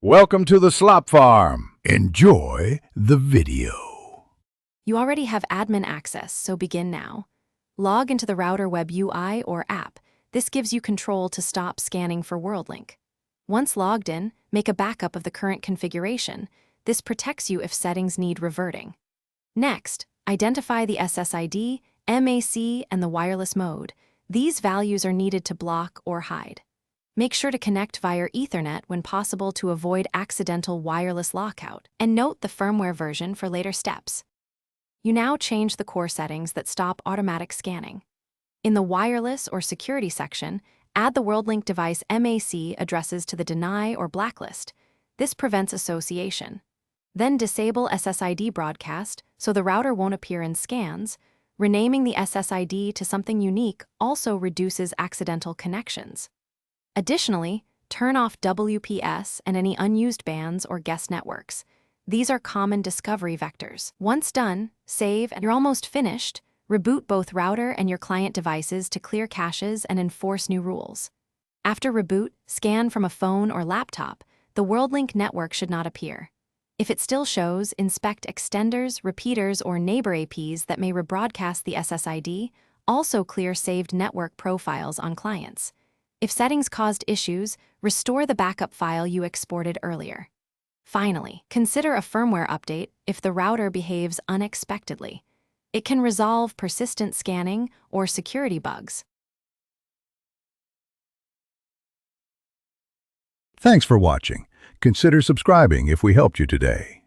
Welcome to the Slop Farm. Enjoy the video. You already have admin access, so begin now. Log into the router web UI or app. This gives you control to stop scanning for WorldLink. Once logged in, make a backup of the current configuration. This protects you if settings need reverting. Next, identify the SSID, MAC, and the wireless mode. These values are needed to block or hide. Make sure to connect via Ethernet when possible to avoid accidental wireless lockout, and note the firmware version for later steps. You now change the core settings that stop automatic scanning. In the wireless or security section, add the WorldLink device MAC addresses to the deny or blacklist. This prevents association. Then disable SSID broadcast so the router won't appear in scans. Renaming the SSID to something unique also reduces accidental connections. Additionally, turn off WPS and any unused bands or guest networks. These are common discovery vectors. Once done, save and you're almost finished. Reboot both router and your client devices to clear caches and enforce new rules. After reboot, scan from a phone or laptop. The WorldLink network should not appear. If it still shows, inspect extenders, repeaters, or neighbor APs that may rebroadcast the SSID. Also clear saved network profiles on clients. If settings caused issues, restore the backup file you exported earlier. Finally, consider a firmware update if the router behaves unexpectedly. It can resolve persistent scanning or security bugs. Thanks for watching. Consider subscribing if we helped you today.